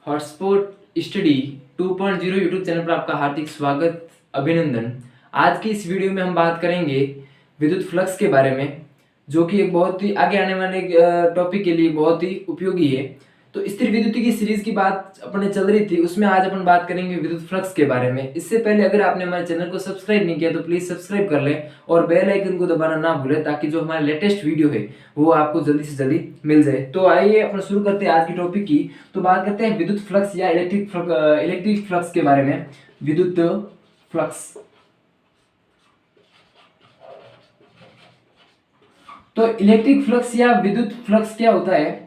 Hotspot study 2.0 YouTube channel पर आपका हार्दिक स्वागत, अभिनंदन। आज की इस वीडियो में हम बात करेंगे विद्युत फ्लक्स के बारे में, जो कि एक बहुत ही आगे आने वाले टॉपिक के लिए बहुत ही उपयोगी है। तो स्थिर विद्युत की सीरीज की बात अपने चल रही थी, उसमें आज अपन बात करेंगे विद्युत फ्लक्स के बारे में। इससे पहले अगर आपने हमारे चैनल को सब्सक्राइब नहीं किया तो प्लीज सब्सक्राइब कर लें और बेल आइकन को दबाना ना भूलें, ताकि जो हमारा लेटेस्ट वीडियो है वो आपको जल्दी से जल्दी मिल जाए। तो आइए अपन शुरू करते हैं आज की टॉपिक की। तो बात करते हैं विद्युत फ्लक्स या इलेक्ट्रिक फ्लक्स के बारे में। विद्युत फ्लक्स, तो इलेक्ट्रिक फ्लक्स या विद्युत फ्लक्स क्या होता है?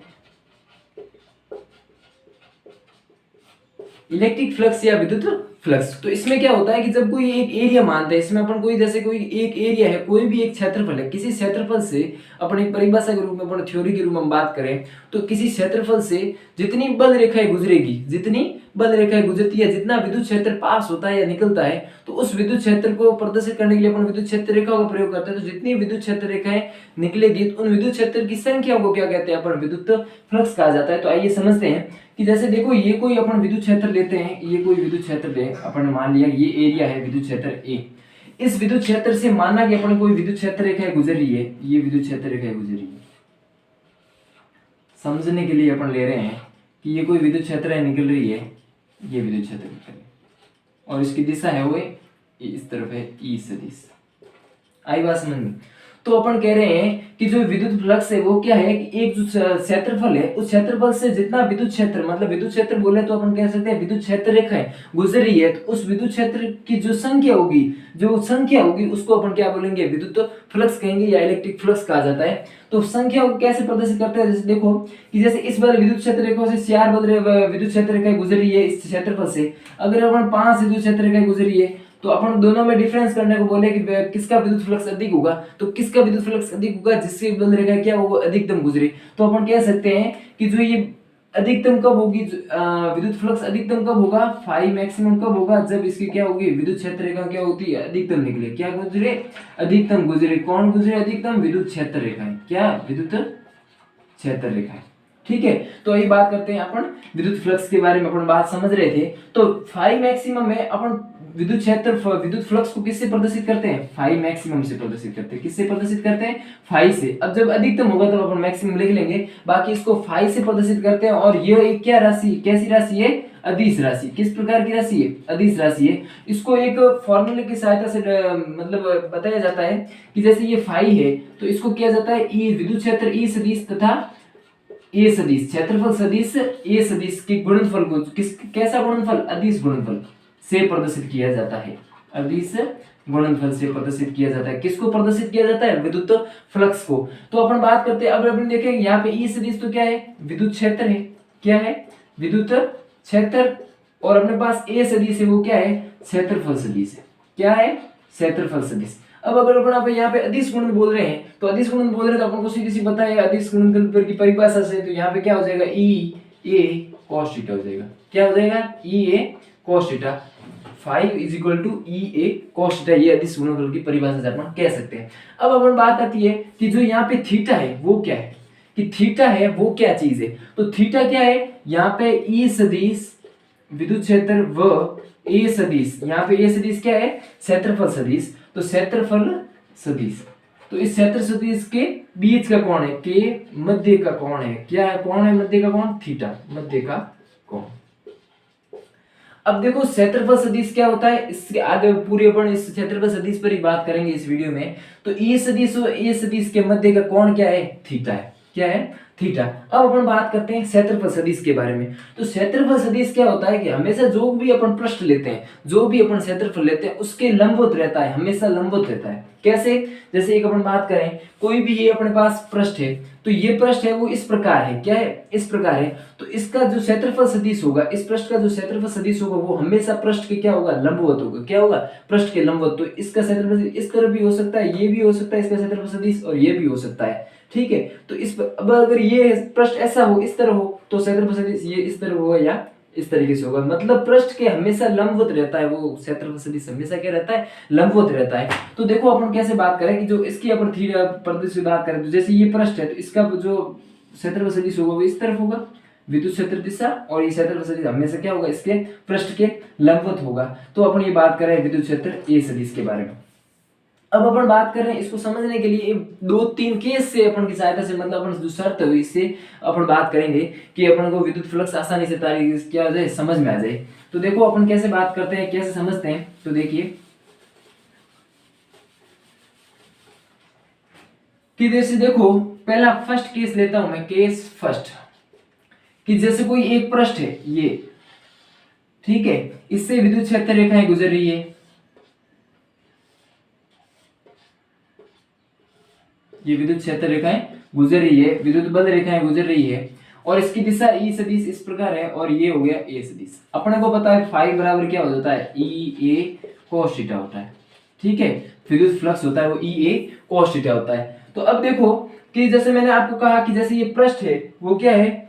इलेक्ट्रिक फ्लक्स या विद्युत फ्लक्स, तो इसमें क्या होता है कि जब कोई एक एरिया मानते हैं, इसमें अपन कोई जैसे कोई एक एरिया है, कोई भी एक क्षेत्रफल है, किसी क्षेत्रफल से अपन एक परिभाषा के रूप में, अपन थ्योरी के रूप में बात करें तो किसी क्षेत्रफल से जितनी बल रेखाएं गुजरेगी, जितनी बल रेखाएं गुजरती है, जितना विद्युत क्षेत्र पास होता है या निकलता है, तो उस विद्युत क्षेत्र को प्रदर्शित करने के लिए अपन विद्युत क्षेत्र रेखाओं का प्रयोग करते हैं। तो जितनी विद्युत क्षेत्र रेखाएं निकलेगी, तो उन विद्युत क्षेत्र की संख्या को क्या कहते हैं? अपन विद्युत फ्लक्स कहा जाता है। तो आइए समझते हैं कि जैसे देखो, ये कोई अपन विद्युत क्षेत्र लेते हैं, ये कोई विद्युत क्षेत्र ले, अपन मान लिया ये एरिया है विद्युत क्षेत्र ए। इस विद्युत क्षेत्र से मानना कि अपन कोई विद्युत क्षेत्र रेखा गुजर रही है, ये विद्युत क्षेत्र रेखा गुजर रही है। समझने के लिए अपन ले रहे हैं कि ये कोई विद्युत क्षेत्र है, निकल रही है, ये विद्युत क्षेत्र निकल रही है, और इसकी दिशा है वो इस तरफ है, ई सदिश। आई बात समझ में? तो अपन कह रहे हैं कि जो विद्युत फ्लक्स है वो क्या है कि एक जो क्षेत्रफल है, उस क्षेत्रफल से जितना विद्युत क्षेत्र, मतलब विद्युत क्षेत्र बोले तो अपन कह सकते हैं विद्युत क्षेत्र रेखा है गुजर रही है, तो उस विद्युत क्षेत्र की जो संख्या होगी, उसको अपन क्या बोलेंगे? विद्युत फ्लक्स कहेंगे या इलेक्ट्रिक फ्लक्स कहा जाता है। तो संख्या को कैसे प्रदर्शित करते हैं? जैसे देखो कि जैसे इस बार विद्युत क्षेत्र रेखा से 4 विद्युत क्षेत्र रेखाएं गुजर रही है इस क्षेत्रफल से, अगर अपन 5 विद्युत क्षेत्र रेखाएं गुजर रही है, तो अपन दोनों में डिफरेंस करने को बोले कि किसका विद्युत फ्लक्स अधिक होगा। तो किसका विद्युत फ्लक्स अधिक होगा? जिससे बल रेखा क्या होगा? अधिकतम गुजरे। तो अपन कह सकते हैं कि जो ये अधिकतम कब होगी, विद्युत फ्लक्स अधिकतम कब होगा? फाई मैक्सिमम कब होगा? जब इसकी क्या होगी? विद्युत क्षेत्र रेखा क्या होती है? अधिकतम निकले। क्या गुजरे? अधिकतम गुजरे। कौन गुजरे अधिकतम? विद्युत क्षेत्र रेखा। क्या? विद्युत क्षेत्र रेखा। ठीक है, तो यही बात करते हैं अपन विद्युत फ्लक्स के बारे में। अपन बात समझ रहे थे, तो फाई मैक्सिमम में अपन विद्युत फ्लक्स को किससे प्रदर्शित करते हैं? फाई मैक्सिमम से प्रदर्शित करते हैं। किससे प्रदर्शित करते हैं? फाई से। अब जब अधिकतम होगा तब अपन मैक्सिमम लिख लेंगे, बाकी इसको फाई से प्रदर्शित करते हैं। और ये एक क्या राशि, कैसी राशि है? अदिश राशि। किस प्रकार की राशि है? अदिश राशि है। इसको एक फॉर्मूले की सहायता से मतलब बताया जाता है कि जैसे ये फाई है, तो इसको किया जाता है ई विद्युत क्षेत्र ई सदिश तथा ए सदिश, क्षेत्रफल सदिश ए सदिश के गुणनफल को कैसा गुणनफल? अदिश गुणनफल से प्रदर्शित किया जाता है। अदिश गुणनफल से प्रदर्शित किया जाता है। किसको प्रदर्शित किया जाता है? विद्युत फ्लक्स को। तो अपन बात करते हैं, अब अपन देखेंगे यहाँ पे ई सदिश तो क्या है? विद्युत क्षेत्र है। क्या है? विद्युत क्षेत्र। और अपने पास ए सदिश है, वो क्या है? क्षेत्रफल सदिश है। क्या है? क्षेत्रफल सदिश। अब अगर अपन यहाँ पे अदिश गुणन बोल रहे हैं, तो अदिश गुणन बोल रहे हैं तो अपन को सीधी सी पता है अदिश गुणनफल की परिभाषा से, तो यहाँ पे क्या हो जाएगा? ई ए cos थीटा हो जाएगा। क्या हो जाएगा? E A cos theta. Phi is equal to E A cos theta, ये अदिश गुणनफल की परिभाषा से अपन कह सकते हैं। अब अपन बात आती है कि जो यहाँ पे थीटा है वो क्या है, कि थीटा है वो क्या चीज है? तो थीटा क्या है? यहाँ पे ई सदिश विद्युत क्षेत्र व ए सदिश, यहाँ पे ए सदिश क्या है? क्षेत्रफल सदिश। तो क्षेत्रफल सदिश, तो इस क्षेत्र सदिश के बीच का कोण है, के मध्य का कोण है। क्या है? कोण है मध्य का कोण? थीटा, मध्य का कोण। अब देखो क्षेत्रफल सदिश क्या होता है, इसके आगे पूरे अपन इस क्षेत्रफल सदिश पर ही बात करेंगे इस वीडियो में। तो ए सदिश और ए सदिश के मध्य का कोण क्या है? थीटा है। क्या है? थीटा। अब अपन बात करते हैं क्षेत्रफल सदिश के बारे में। तो क्षेत्रफल सदिश क्या होता है कि हमेशा जो भी अपन पृष्ठ लेते हैं, जो भी अपन क्षेत्रफल लेते हैं, उसके लंबवत रहता है, हमेशा लंबवत रहता है। कैसे? जैसे एक अपन बात करें, कोई भी ये अपने पास पृष्ठ है, तो ये पृष्ठ है वो इस प्रकार है। क्या है? इस प्रकार है। तो इसका जो क्षेत्रफल सदिश होगा, इस पृष्ठ का जो क्षेत्रफल सदिश होगा, वो हमेशा पृष्ठ के क्या होगा? लंबवत होगा। क्या होगा? पृष्ठ के लंबवत। तो इसका क्षेत्रफल इस तरह भी हो सकता है, ये भी हो सकता है इसका क्षेत्रफल सदिश, और ये भी हो सकता है। ठीक है, तो इस अब अगर ये पृष्ठ ऐसा हो, इस तरह हो, तो क्षेत्रफल सदिश ये इस तरह होगा या इस तरीके से होगा। मतलब पृष्ठ के हमेशा लंबवत रहता है, वो क्षेत्रफल सदिश हमेशा क्या रहता है? लंबवत रहता है। तो देखो अपन कैसे बात करें कि जो इसकी अपन थीटा प्रदेश की बात करें, तो जैसे ये पृष्ठ है, तो इसका जो क्षेत्रफल सदिश होगा वो इस तरफ होगा। विद्युत क्षेत्र दिशा और ये क्षेत्रफल सदिश हमेशा क्या होगा, इसके पृष्ठ के लंबवत होगा। तो अपन ये बात कर रहे हैं विद्युत क्षेत्र ए सदिश के बारे में। अब अपन बात कर रहे हैं इसको समझने के लिए 2-3 केस से अपन की सहायता से, मतलब अपन जो शर्त हुई इससे अपन बात करेंगे कि अपन को विद्युत फ्लक्स आसानी से क्या हो जाए, समझ में आ जाए। तो देखो अपन कैसे बात करते हैं, कैसे समझते हैं। तो देखिए कि जैसे देखो पहला फर्स्ट केस लेता हूं मैं, केस फर्स्ट, कि जैसे कोई एक पृष्ठ है ये, ठीक है, इससे विद्युत क्षेत्र रेखाएं गुजर रही है, ये विद्युत क्षेत्र रेखाएं गुजर रही है, विद्युत बल रेखाएं गुजर रही है, और इसकी दिशा ई सदिश इस प्रकार है, और ये हो गया ए सदिश। अपने को पता है फाई बराबर क्या हो जाता है, ई ए cos थीटा होता है, ठीक है, विद्युत फ्लक्स होता है वो ई ए cos थीटा होता है। तो अब देखो कि जैसे मैंने आपको कहा कि जैसे ये पृष्ठ है वो क्या है,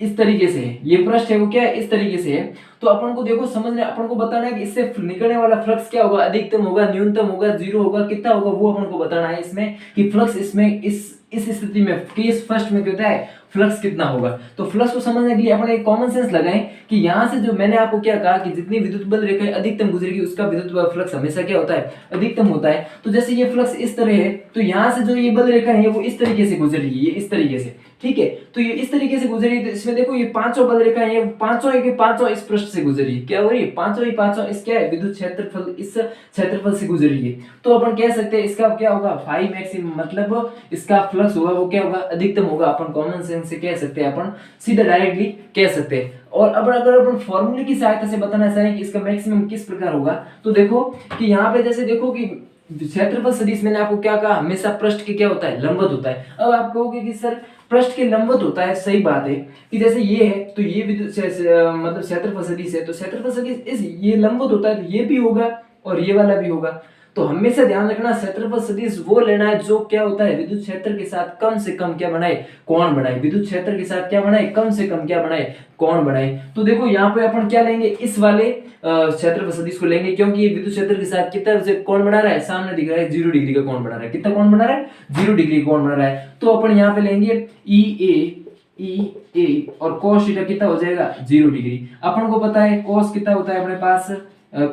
इस तरीके से है, ये पृष्ठ है वो क्या है, इस तरीके से है। तो अपन को देखो समझने, अपन को बताना है कि इससे निकलने वाला फ्लक्स क्या होगा, अधिकतम होगा, न्यूनतम होगा, जीरो होगा, कितना होगा, वो अपन को बताना है इसमें कि फ्लक्स इसमें इस स्थिति में केस फर्स्ट में क्या होता है, फ्लक्स कितना होगा। तो फ्लक्स को समझने के लिए अपन एक कॉमन सेंस लगाएं कि यहाँ से जो मैंने आपको क्या कहा कि जितनी विद्युत बल रेखाएं अधिकतम गुजरेगी उसका विद्युत फ्लक्स हमेशा क्या होता है, अधिकतम होता है। तो जैसे ये फ्लक्स इस तरह है, तो यहाँ से जो ये बल रेखा है वो इस तरीके से गुजर रही है, ये इस तरीके से, ठीक है। तो ये इस तरीके से गुजरी, तो इसमें देखो ये पांचों बल रेखाएं ये पांचों के पांचों इस पृष्ठ से गुजरी, क्या हो रही है, पांचों ही पांचों इस क्या है, विद्युत क्षेत्रफल, इस क्षेत्रफल से गुजरी है। तो अपन कह सकते हैं इसका क्या होगा, फाई मैक्सिमम, मतलब इसका फ्लक्स होगा वो क्या होगा, अधिकतम होगा। अपन कॉमन सेंस से कह सकते हैं, अपन सीधा डायरेक्टली कह सकते हैं। और अब अगर अपन फॉर्मूले की सहायता से बताना चाहें कि इसका मैक्सिमम किस प्रकार होगा, तो देखो कि यहाँ पे जैसे देखो कि क्षेत्रफल सदिश मैंने आपको क्या कहा, हमेशा पृष्ठ के क्या होता है, लंबवत होता है। अब आप कहोगे कि सर पृष्ठ के लंबवत होता है, सही बात है कि जैसे ये है तो ये विद्युत मतलब क्षेत्रफल सदिश है, तो क्षेत्रफल सदिश इस ये लंबवत होता है, तो ये भी होगा और ये वाला भी होगा। तो हमेशा ध्यान रखना क्षेत्रफल सदिश वो लेना है जो क्या होता है, विद्युत क्षेत्र के साथ कम से कम क्या बनाए, कोण बनाए, विद्युत क्षेत्र के साथ क्या बनाए, कम से कम क्या बनाए, कोण बनाए। तो देखो यहाँ पे अपन क्या लेंगे, इस वाले क्षेत्रफल सदिश को लेंगे, क्योंकि ये विद्युत क्षेत्र के साथ कितना कोण बना रहा है, सामने दिख रहा है 0 डिग्री का कोण बना रहा है। कितना कोण बना रहा है, 0 डिग्री कोण बना रहा है। तो अपन यहाँ पे लेंगे ई ए और cos थीटा कितना हो जाएगा, 0 डिग्री। अपन को पता है cos कितना होता है अपने पास,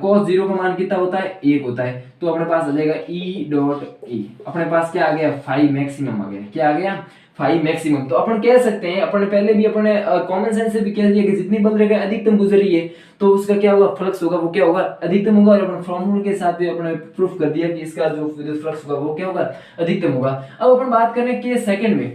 cos 0 का मान कितना होता है, 1 होता है। तो अपने पास आ जाएगा ई डॉट ए, अपने पास क्या आ गया, फाई मैक्सिमम आ गया। क्या आ गया, फाई मैक्सिमम। तो अपन कह सकते हैं, अपन पहले भी अपने कॉमन सेंस से भी कह दिया कि जितनी बल रेखा अधिकतम गुजर रही है तो उसका क्या होगा, फ्लक्स होगा वो क्या होगा, अधिकतम होगा। और अपन फॉर्मूले के साथ भी अपने प्रूफ कर दिया कि इसका जो विद्युत फ्लक्स होगा वो क्या होगा, अधिकतम होगा। अब अपन बात करें केस सेकंड में,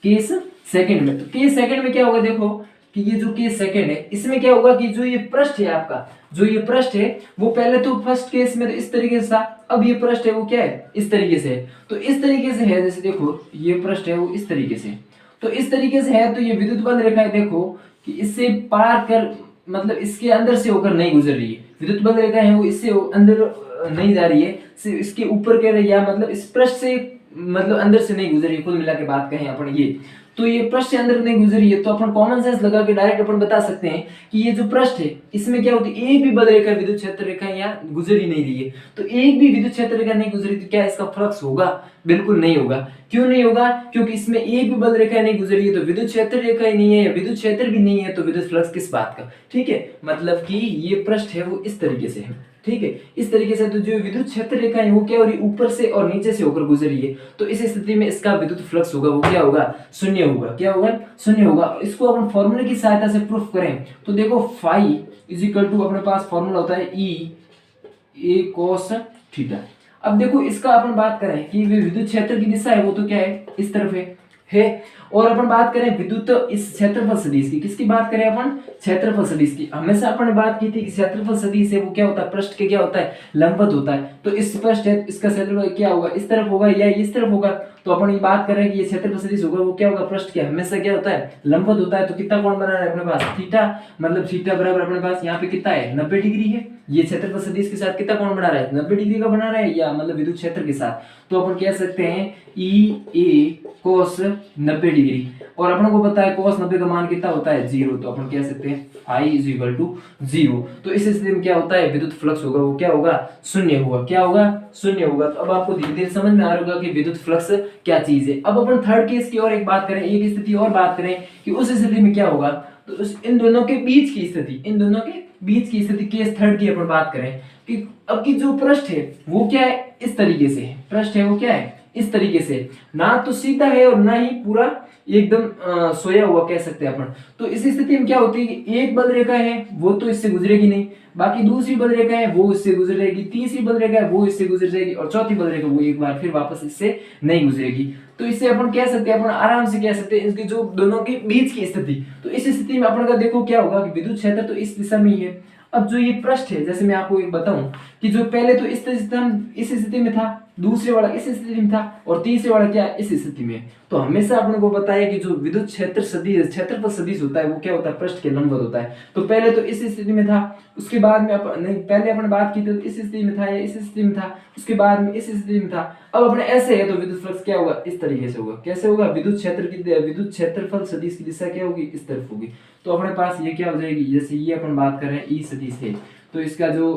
केस सेकंड में, तो केस सेकंड में क्या होगा, देखो कि ये जो केस सेकंड है इसमें क्या होगा कि जो ये पृष्ठ है आपका, जो ये पृष्ठ है वो पहले तो फर्स्ट केस में तो इस तरीके से था, अब ये पृष्ठ है वो क्या है, इस तरीके से है। तो इस तरीके से है, जैसे देखो ये पृष्ठ है वो इस तरीके से, तो इस तरीके से है। तो ये विद्युत बल रेखा है, देखो कि इससे पार कर, मतलब इसके अंदर से होकर नहीं गुजर रही है, विद्युत बल रेखा है वो इससे अंदर नहीं जा रही है, इसके ऊपर कह रही है, मतलब इस पृष्ठ से मतलब अंदर से नहीं गुजरी। कुल मिला के बात कहें अपन ये, तो ये पृष्ठ से अंदर नहीं गुजरी है, तो अपन कॉमन सेंस लगा के डायरेक्ट अपन बता सकते हैं कि ये जो पृष्ठ है इसमें क्या होती है, एक भी बल रेखा विद्युत क्षेत्र रेखा यहाँ गुजर ही नहीं रही है। तो एक भी विद्युत क्षेत्र रेखा नहीं गुजरी तो क्या इसका फ्लक्स होगा, बिल्कुल नहीं होगा। क्यों नहीं होगा, क्योंकि इसमें एक भी बल रेखा नहीं गुजरी है, तो विद्युत क्षेत्र रेखा ही नहीं है, विद्युत क्षेत्र भी नहीं है, तो विद्युत फ्लक्स किस बात का, ठीक है। मतलब कि ये पृष्ठ है वो इस तरीके से है, ठीक है, इस तरीके से। तो जो विद्युत क्षेत्र रेखा है वो क्या हो रही, ऊपर से और नीचे से होकर गुजरी है, तो इस स्थिति में इसका विद्युत फ्लक्स होगा वो क्या होगा, शून्य होगा। क्या होगा, शून्य होगा। इसको अपन फॉर्मूले की सहायता से प्रूफ करें तो देखो फाई इज इक्वल टू, अपने पास फॉर्मूला होता है ई ए cos थीटा। अब देखो इसका अपन बात करें कि विद्युत क्षेत्र की दिशा है वो तो क्या है, इस तरफ है। और अपन बात करें विद्युत इस क्षेत्रफल सदिश की, किसकी बात करें अपन, क्षेत्रफल सदिश की। हमेशा अपन ने बात की थी कि क्षेत्रफल सदिश है वो क्या होता है, पृष्ठ के क्या होता है, लंबवत होता है। तो इस पृष्ठ है, इसका क्षेत्रफल क्या होगा, इस तरफ होगा या इस तरफ होगा। तो अपन ये बात कर रहे हैं कि ये क्षेत्रफल सदिश होगा वो क्या होगा, पृष्ठ के हमेशा क्या होता है, लंबवत होता है। तो कितना कोण बना है अपने पास, थीटा, मतलब थीटा बराबर अपने पास यहाँ पे कितना है, 90 डिग्री है। ये क्षेत्रफल सदिश के साथ कितना कोण बना रहा है, 90 डिग्री का बना रहा है, या मतलब विद्युत क्षेत्र के साथ। तो अपन कह सकते हैं ई ए cos 90 डिग्री, और अपन को पता है cos 90 का मान कितना होता है 0, तो अपन कह सकते हैं फाई इज इक्वल टू 0। तो इस स्थिति में क्या होता है, विद्युत फ्लक्स होगा वो क्या होगा, शून्य होगा। क्या होगा, शून्य होगा। तो अब आपको धीरे धीरे समझ में आ रहा होगा कि विद्युत फ्लक्स क्या चीज है। अब अपन थर्ड केस की और एक बात करें, एक स्थिति और बात करें कि उस स्थिति में क्या होगा। तो इन दोनों के बीच की स्थिति, इन दोनों के बीच की स्थिति केस थर्ड की अपन बात करें कि अब की जो पृष्ठ है वो क्या है, इस तरीके से है। पृष्ठ है वो क्या है, इस तरीके से, ना तो सीधा है और ना ही पूरा एकदम सोया हुआ कह सकते हैं अपन। तो इस स्थिति में क्या होती है कि एक बल रेखा है वो तो इससे गुजरेगी नहीं, बाकी दूसरी बल रेखा है वो इससे गुजर जाएगी, तीसरी बल रेखा है वो इससे गुजर जाएगी, और चौथी बल रेखा वो एक बार फिर वापस इससे नहीं गुजरेगी। तो इससे अपन कह सकते हैं, अपन आराम से कह सकते हैं इसकी जो दोनों के बीच की स्थिति। तो इस स्थिति में अपन का देखो क्या होगा कि विद्युत क्षेत्र तो इस दिशा में ही है। अब जो ये पृष्ठ है, जैसे मैं आपको एक बताऊं कि जो पहले तो इस स्थिति में था, दूसरे वाला इस स्थिति में था, और तीसरे वाला क्या इस स्थिति में। तो हमेशा अपन को पता है कि जो विद्युत क्षेत्र सदिश, क्षेत्रफल सदिश होता है वो क्या होता है, पृष्ठ के लंबवत होता है। तो पहले तो इस स्थिति में था, उसके बाद में नहीं, पहले अपन बात की थी तो इस स्थिति में था या इस स्थिति में था, उसके बाद में इस स्थिति में था। अब अपने ऐसे है तो विद्युत फ्लक्स क्या होगा, इस तरीके से होगा। कैसे होगा, विद्युत क्षेत्र की, विद्युत क्षेत्रफल सदिश की दिशा क्या होगी, इस तरफ होगी। तो अपने पास ये क्या हो जाएगी, जैसे ये अपन बात कर रहे हैं ई सदिश है, तो इसका जो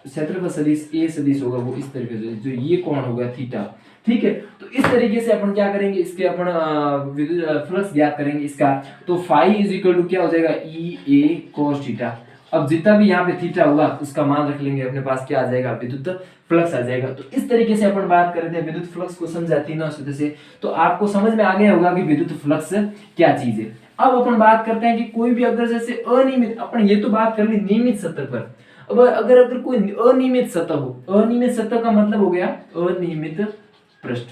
क्षेत्रफल सदिश ए सदिश होगा वो इस तरीके से, जो ये कोण होगा थीटा। ठीक है, तो इस तरीके से अपन क्या करेंगे, इसके अपन विद्युत फ्लक्स ज्ञात करेंगे इसका। तो फाई इज इक्वल टू क्या हो जाएगा, ई ए cos थीटा। अब जितना भी यहाँ पे थीटा होगा उसका मान रख लेंगे, अपने पास क्या आ जाएगा, विद्युत फ्लक्स आ जाएगा। तो इस तरीके से अपन बात कर रहे थे विद्युत फ्लक्स को समझा तीनों सूत्र से। तो आपको समझ में आ गया होगा कि विद्युत फ्लक्स क्या चीज है। अब अपन बात करते हैं कि कोई भी अगर जैसे अनियमित, अपन ये तो बात कर ली नियमित सतह पर। अब अगर कोई अनियमित सतह हो, अनियमित सतह का मतलब हो गया अनियमित पृष्ठ।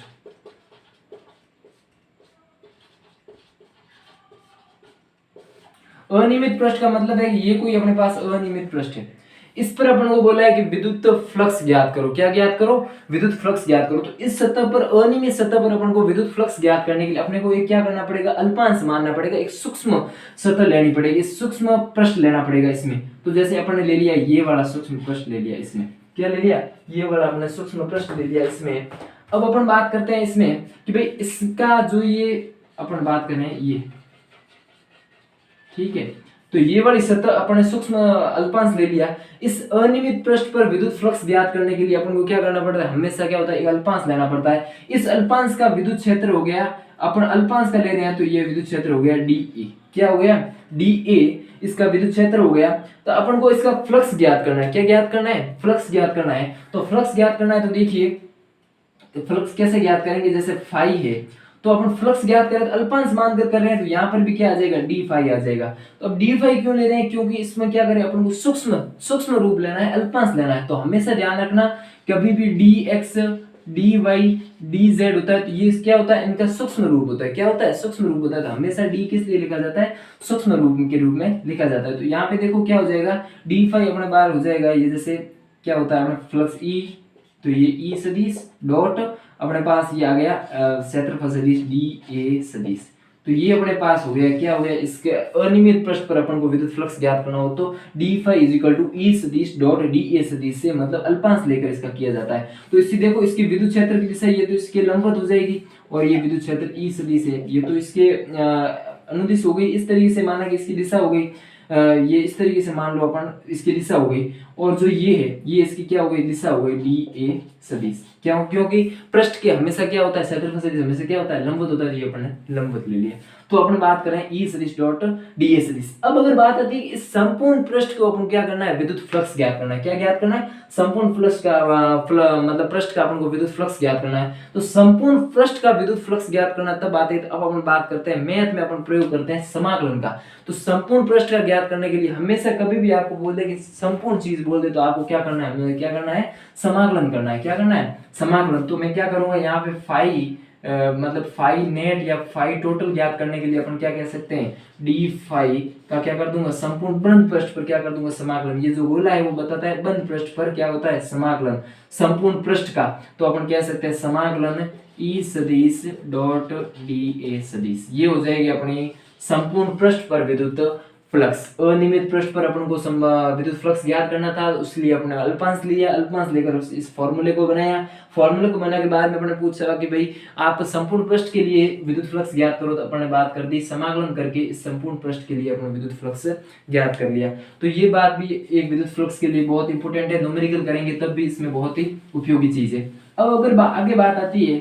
अनियमित पृष्ठ का मतलब है कि ये कोई अपने पास अनियमित पृष्ठ है, इस पर अपन को बोला है कि विद्युत फ्लक्स ज्ञात करो। क्या ज्ञात करो, विद्युत फ्लक्स ज्ञात करो। तो इस सतह पर, अनियमित सतह पर अपन को विद्युत फ्लक्स ज्ञात करने के लिए अपने को एक क्या करना पड़ेगा, अल्पांश मानना पड़ेगा, एक सूक्ष्म सतह लेनी पड़ेगी, सूक्ष्म पृष्ठ लेना पड़ेगा इसमें। तो जैसे अपन ने ले लिया ये वाला सूक्ष्म पृष्ठ ले लिया, इसमें क्या ले लिया, ये वाला अपने सूक्ष्म पृष्ठ ले लिया इसमें। अब अपन बात करते हैं इसमें कि भाई इसका जो ये अपन बात कर रहे हैं ये, ठीक है, तो ये वाली सतह अपन ने सूक्ष्म अल्पांश ले लिया। इस अनियमित पृष्ठ पर विद्युत फ्लक्स ज्ञात करने के लिए अपन को क्या करना पड़ता है, हमेशा क्या होता है, एक अल्पांश लेना पड़ता है। इस अल्पांश का विद्युत क्षेत्र हो गया, अपन अल्पांश का ले रहे हैं तो ये विद्युत क्षेत्र हो गया डी ए। क्या हो गया, डी ए, इसका विद्युत क्षेत्र हो गया। तो अपन को इसका फ्लक्स ज्ञात करना है। क्या ज्ञात करना है, फ्लक्स ज्ञात करना है। तो फ्लक्स ज्ञात करना है तो देखिए, तो फ्लक्स कैसे ज्ञात करेंगे, जैसे फाई है तो अपन फ्लक्स ज्ञात करें तो अल्पांश मानकर कर रहे हैं, तो यहाँ पर भी क्या आ जाएगा, डी फाई आ जाएगा। तो अब डी फाई क्यों ले रहे हैं, क्योंकि इसमें क्या करें, अपन को सूक्ष्म रूप लेना है, अल्पांश लेना है। तो हमेशा ध्यान रखना, कभी भी d x, d y, d z होता है तो ये क्या होता है, इनका सूक्ष्म रूप होता है। क्या होता है, सूक्ष्म रूप होता है। तो हमेशा डी किस लिए लिखा जाता है, सूक्ष्म रूप के रूप में लिखा जाता है। तो यहाँ पे देखो क्या हो जाएगा, डी फाई अपने बार हो जाएगा, ये जैसे क्या होता है अपना फ्लक्स ई, तो ये ई सदिश डॉट अपने पास ये आ गया क्षेत्रफल सदिश डी ए सदिश। तो ये अपने पास हो गया, क्या हो गया, इसके अनियमित पृष्ठ पर अपन को विद्युत फ्लक्स ज्ञात करना हो तो d phi is equal to E सदिश डॉट डी ए सदिश से, मतलब अल्पांश लेकर इसका किया जाता है। तो इससे देखो इसकी विद्युत क्षेत्र की दिशा ये तो इसके लंबवत हो जाएगी, और ये विद्युत क्षेत्र ई सदिश है, ये तो इसके अनुदिश हो गई। इस तरीके से माना कि इसकी दिशा हो गई, ये इस तरीके से मान लो अपन इसकी दिशा हो गई, और जो ये है ये इसकी क्या हो गई, दिशा हो गई डी ए सदिश। क्या हो, क्योंकि पृष्ठ के हमेशा क्या होता है, क्षेत्रफल सदिश हमेशा क्या होता है, लंबवत होता है। ये अपन ने लंबवत ले लिया। तो अपन बात कर रहे हैं ई सदिश डॉट डी ए सदिश। अब अगर बात आती है इस संपूर्ण पृष्ठ को अपन क्या करना है, विद्युत फ्लक्स ज्ञात करना है। क्या ज्ञात करना है, संपूर्ण पृष्ठ का मतलब पृष्ठ का अपन को विद्युत फ्लक्स ज्ञात करना है। तो संपूर्ण पृष्ठ का विद्युत फ्लक्स ज्ञात करना तब आती है, अब अपन बात करते हैं मैथ में अपन प्रयोग करते हैं समाकलन का। तो संपूर्ण पृष्ठ का ज्ञात करने के लिए हमेशा कभी भी आपको बोल दे कि संपूर्ण चीज बोल दे तो आपको क्या करना है, क्या करना है, समाकलन करना है। क्या करना है, समाकलन। तो मैं क्या करूंगा, यहाँ पे फाई मतलब फाई नेट या फाई टोटल ज्ञात करने के लिए अपन क्या कह सकते हैं, डी फाई का क्या कर दूंगा, संपूर्ण बंद पृष्ठ पर क्या कर दूंगा, समाकलन। ये जो गोला है वो बताता है बंद पृष्ठ पर क्या होता है, समाकलन संपूर्ण पृष्ठ का। तो अपन कह सकते हैं समाकलन ई सदिश डॉट डी ए सदिश। ये हो जाएगी अपनी संपूर्ण पृष्ठ पर विद्युत फ्लक्स, अनियमित पृष्ठ पर अपन को विद्युत फ्लक्स ज्ञात करना था, इसलिए अपने अल्पांश लिया, अल्पांश लेकर इस फॉर्मूले को बनाया। फॉर्मूले को बनाने के बाद में अपने पूछा कि भाई आप संपूर्ण पृष्ठ के लिए विद्युत फ्लक्स ज्ञात करो, तो अपने बात कर दी, समाकलन करके इस संपूर्ण पृष्ठ के लिए अपने विद्युत फ्लक्स ज्ञात कर लिया। तो ये बात भी एक विद्युत फ्लक्स के लिए बहुत इंपॉर्टेंट है, न्यूमेरिकल करेंगे तब भी इसमें बहुत ही उपयोगी चीज है। अब अगर आगे बात आती है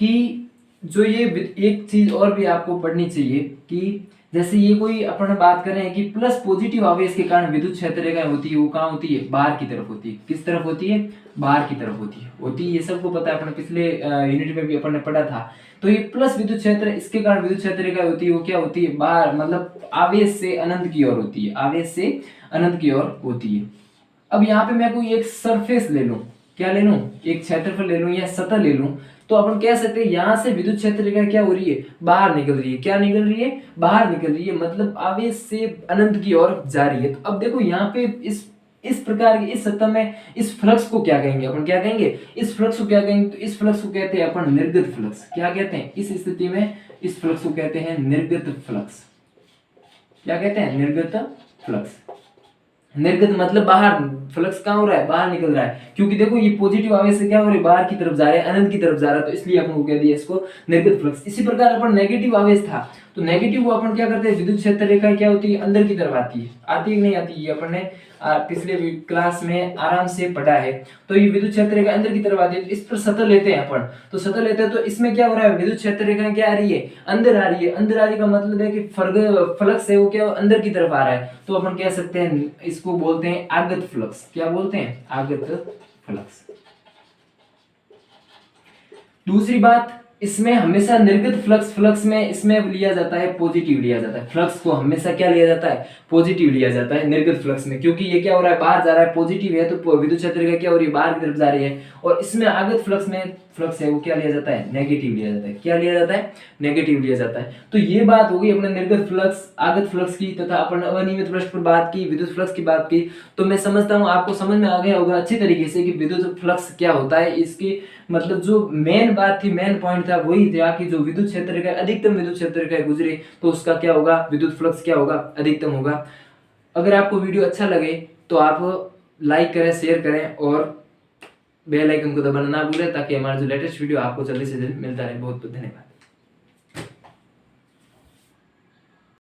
कि जो ये एक चीज और भी आपको पढ़नी चाहिए कि जैसे ये कोई अपन बात कर रहे हैं कि प्लस पॉजिटिव आवेश के कारण विद्युत क्षेत्र रेखा होती है, वो कहाँ होती है, बाहर की तरफ होती है। किस तरफ होती है, बाहर की तरफ होती है, ये सबको पता है, अपन पिछले यूनिट में भी अपन ने पढ़ा था। तो ये प्लस विद्युत क्षेत्र, इसके कारण विद्युत क्षेत्र रेखा होती है, वो क्या होती है, बाहर, मतलब आवेश से अनंत की ओर होती है, आवेश से अनंत की ओर होती है। अब यहाँ पे मैं कोई एक सरफेस ले लूं, क्या ले लूं, एक क्षेत्रफल ले लूं या सतह ले लूं, तो अपन कह सकते हैं यहाँ से विद्युत क्षेत्र रेखा क्या हो रही है, बाहर निकल रही है। क्या निकल रही है, बाहर निकल रही है, मतलब आवेश से अनंत की ओर जा रही है। तो अब देखो यहाँ पे इस प्रकार की इस सतह में इस फ्लक्स को क्या कहेंगे, अपन क्या कहेंगे, इस फ्लक्स को क्या कहेंगे, तो इस फ्लक्स को कहते हैं अपन निर्गत फ्लक्स। क्या कहते हैं, इस स्थिति में इस फ्लक्स को कहते हैं निर्गत फ्लक्स। क्या कहते हैं, निर्गत फ्लक्स। निर्गत मतलब बाहर, फ्लक्स कहाँ हो रहा है, बाहर निकल रहा है, क्योंकि देखो ये पॉजिटिव आवेश से क्या हो रहा है, बाहर की तरफ जा रहा है, अनंत की तरफ जा रहा है, तो इसलिए अपन को कह दिया इसको निर्गत फ्लक्स। इसी प्रकार अपन नेगेटिव आवेश था, तो नेगेटिव को अपन क्या करते हैं, विद्युत क्षेत्र रेखा क्या होती है, अंदर की तरफ आती है कि नहीं आती है, अपन ने पिछले क्लास में आराम से पढ़ा है। तो ये विद्युत क्षेत्र रेखा अंदर की तरफ आती है, तो इस पर सतह लेते हैं अपन, तो सतह लेते हैं, तो इसमें क्या हो रहा है, विद्युत क्षेत्र रेखा क्या आ रही है, अंदर आ रही है। अंदर आ रही का मतलब है कि फ्लक्स है वो क्या अंदर की तरफ आ रहा है, तो अपन कह सकते हैं इसको बोलते हैं आगत फ्लक्स। क्या बोलते हैं, आगत फ्लक्स। दूसरी बात, इसमें हमेशा निर्गत फ्लक्स में इसमें लिया जाता है पॉजिटिव लिया जाता है, फ्लक्स को हमेशा क्या लिया जाता है, पॉजिटिव लिया जाता है निर्गत फ्लक्स में, क्योंकि ये क्या हो रहा है, बाहर जा रहा है, पॉजिटिव है, तो विद्युत क्षेत्र का क्या हो रही है, बाहर की तरफ जा रही है। और इसमें आगत फ्लक्स में फ्लक्स है वो क्या लिया जाता है, नेगेटिव लिया जाता है। क्या लिया जाता है, नेगेटिव लिया जाता है। तो ये बात हो गई अपने निर्गत फ्लक्स, आगत फ्लक्स की, तथा अपन अनियमित पृष्ठ पर बात की, विद्युत फ्लक्स की बात की। तो मैं समझता हूँ आपको समझ में आ गया होगा अच्छी तरीके से कि विद्युत फ्लक्स क्या होता है। इसकी मतलब जो मेन बात थी, मेन पॉइंट था वही था कि जो विद्युत क्षेत्र का अधिकतम विद्युत क्षेत्र का गुजरे तो उसका क्या होगा, विद्युत फ्लक्स क्या होगा, अधिकतम होगा। अगर आपको वीडियो अच्छा लगे तो आप लाइक करें, शेयर करें और बेल आइकन को दबाना ना भूलें, ताकि हमारा जो लेटेस्ट वीडियो आपको जल्दी से जल्दी मिलता रहे। बहुत बहुत धन्यवाद।